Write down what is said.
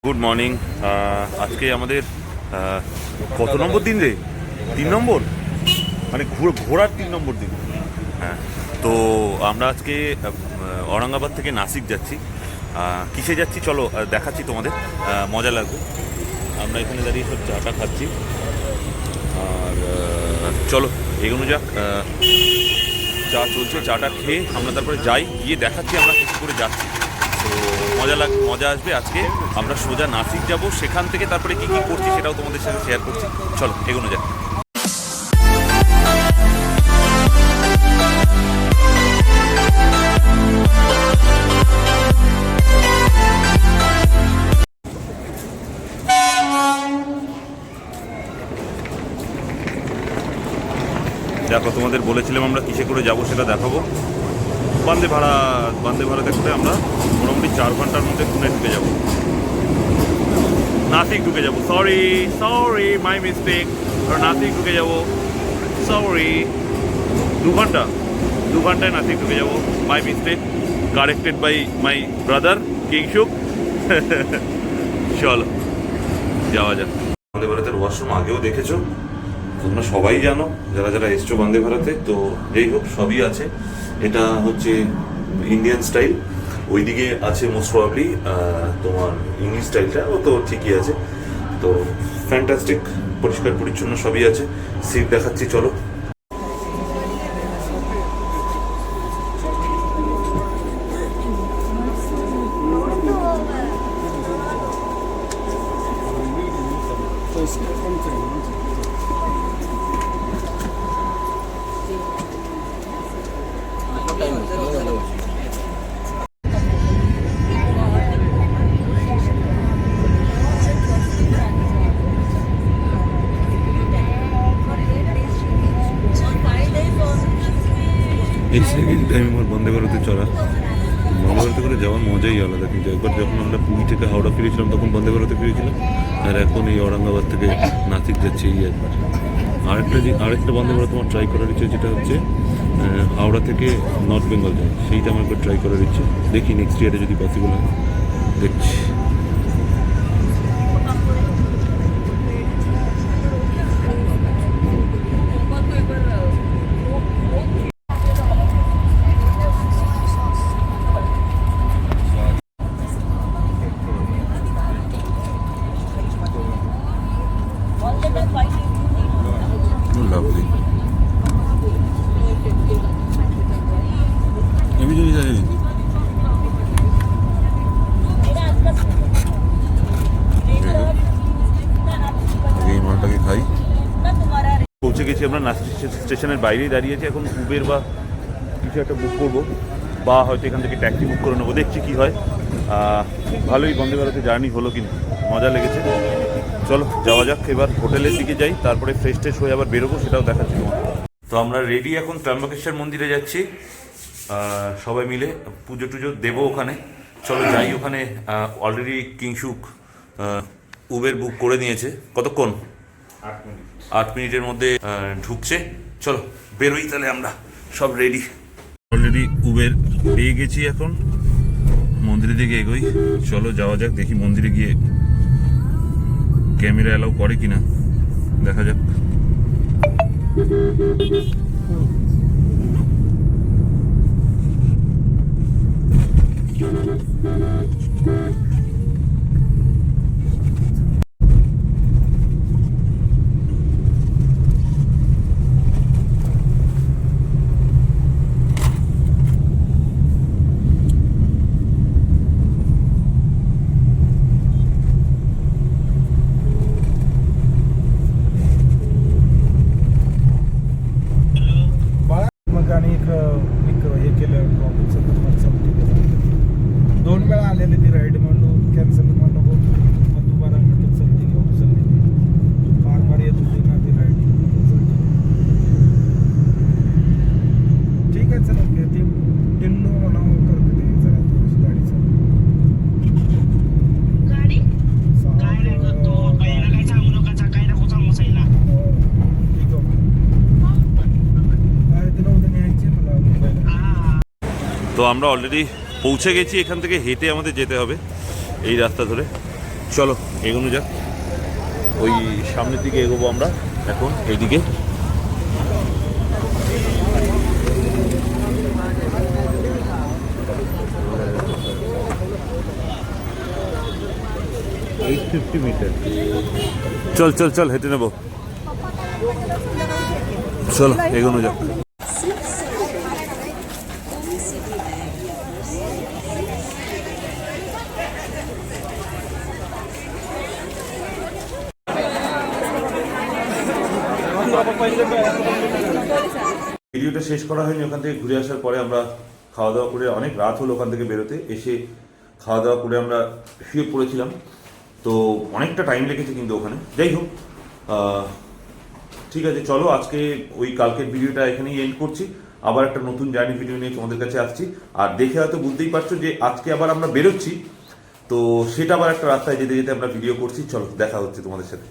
Good morning. আজকে আমাদের কত নম্বর দিন রে? 3 নম্বর, মানে ঘোরার 3 নম্বর দিন। হ্যাঁ, তো আমরা আজকে ঔরঙ্গাবাদ থেকে নাসিক যাচ্ছি। কিসে যাচ্ছি চলো দেখাচ্ছি তোমাদের, মজা লাগবে। আমরা এখানে দাঁড়িয়ে সব চাটা খাচ্ছি, আর চলো এগোনো যাক। চা চলছে, চাটা খেয়ে আমরা তারপরে যাই, গিয়ে দেখাচ্ছি আমরা কিছু করে যাচ্ছি। তো মজা আসবে। আজকে আমরা সোজা নাসিক যাব, সেখান থেকে তারপরে কী কী করছি সেটাও তোমাদের সাথে শেয়ার করছি। চলো এগোনো যাক। দেখো, তোমাদের বলেছিলাম আমরা কিসে করে যাব সেটা দেখাবো। বন্দে ভারতে করে আমরা মোটামুটি 4 ঘন্টার মধ্যে পুনে ঢুকে যাব, নাসিক ঢুকে যাব। সরি মাই মিস্টেক, নাসিক ঢুকে যাব। সরি, 2 ঘন্টায় নাসিক ঢুকে যাব। My mistake, corrected by my brother Kinshuk. চলো যাওয়া যাক। বন্দে ভারতের ওয়াশরুম আগেও দেখেছো, তোমরা সবাই জানো যারা যারা এসছো বন্দে ভারতে। তো যেই হোক, সবই আছে। এটা হচ্ছে ইন্ডিয়ান স্টাইল, ওইদিকে আছে মোস্ট প্রবাবলি তোমার ইংলিশ স্টাইলটা, ও তো ঠিকই আছে। তো ফ্যান্টাস্টিক, পরিষ্কার পরিচ্ছন্ন সবই আছে। সিট দেখাচ্ছি চলো। এই সেকেন্ড টাইম আমার বন্দে ভারতে চড়া। বন্দে ভারতে করে যাওয়ার মজাই আলাদা। কিন্তু একবার যখন আমরা পুরী থেকে হাওড়া ফিরেছিলাম তখন বন্দে ভারতে ফিরেছিলাম, আর এখন এই ঔরঙ্গাবাদ থেকে নাসিক যাচ্ছে এই একবার। আরেকটা বন্দে ভারত আমার ট্রাই করার ইচ্ছে, যেটা হচ্ছে হাওড়া থেকে নর্থ বেঙ্গল যায়, সেইটা আমার একবার ট্রাই করার ইচ্ছে। দেখি নেক্সট ইয়ারে যদি পসিবল হয়, দেখছি। Lovely. এই মালটাকে খাই। পৌঁছে গেছি আমরা, নাসিক স্টেশনের বাইরেই দাঁড়িয়েছি। এখন উবের বা কিছু একটা বুক করবো, বা হয়তো এখান থেকে ট্যাক্সি বুক করে নেবো, দেখছি কী হয়। ভালোই বন্দে ভারতে জার্নি হলো, কিন্তু মজা লেগেছে। চলো যাওয়া যাক। এবার হোটেলের দিকে যাই, তারপরে ফ্রেশ হয়ে আবার বেরোবো, সেটাও দেখাচ্ছি তোমাকে। তো আমরা রেডি, এখন ত্র্যম্বকেশ্বর মন্দিরে যাচ্ছি সবাই মিলে। পুজো টুজো দেবো ওখানে। চলো যাই ওখানে। অলরেডি কিংশুক উবের বুক করে নিয়েছে। কতক্ষণ? 8 মিনিটের মধ্যে ঢুকছে। চলো বেরোই তাহলে, আমরা সব রেডি। অলরেডি উবের পেয়ে গেছি, এখন মন্দিরের দিকে এগোই। চলো যাওয়া যাক, দেখি মন্দিরে গিয়ে ক্যামেরা অ্যালাউ করে কিনা, দেখা যাক। आणि एक हे केलं ड्रॉपिंगचं, तर 2 वेळा आलेली ती राईड, म्हणून कॅन्सल म्हणून नको, मग दुबारा म्हटलं चलते घेऊ उचलली. फार येत होती ना ती राईड. ठीक आहे, चला ती टिन्नू नाव करते ते जरा गाडीचं. गाडी काय रे तो पहिला काय सांगू नका, काय नको सांगू साईला. ठीक आहे, काय ते नव्हतं न्यायचे मला. তো আমরা অলরেডি পৌঁছে গেছি। এখান থেকে হেঁটে আমাদের যেতে হবে এই রাস্তা ধরে। চলো এগোনো যাক, ওই সামনের দিকে এগোবো আমরা এখন এইদিকে। চল চল চল হেঁটে নেবো, চলো এগোনো যাক। ভিডিওটা শেষ করা হয়নি, ওখান থেকে ঘুরে আসার পরে আমরা খাওয়া দাওয়া করে, অনেক রাত হলো ওখান থেকে বেরোতে, এসে খাওয়া দাওয়া করে আমরা শুয়ে পড়েছিলাম। তো অনেকটা টাইম লেগেছে কিন্তু ওখানে, যাই হোক ঠিক আছে। চলো আজকে ওই কালকের ভিডিওটা এখানেই এন্ড করছি, আবার একটা নতুন জার্নি ভিডিও নিয়ে তোমাদের কাছে আসছি। আর দেখে হয়তো বুঝতেই পারছো যে আজকে আবার আমরা বেরোচ্ছি, তো সেটা আবার একটা রাস্তায় যেতে যেতে আমরা ভিডিও করছি। চলো দেখা হচ্ছে তোমাদের সাথে।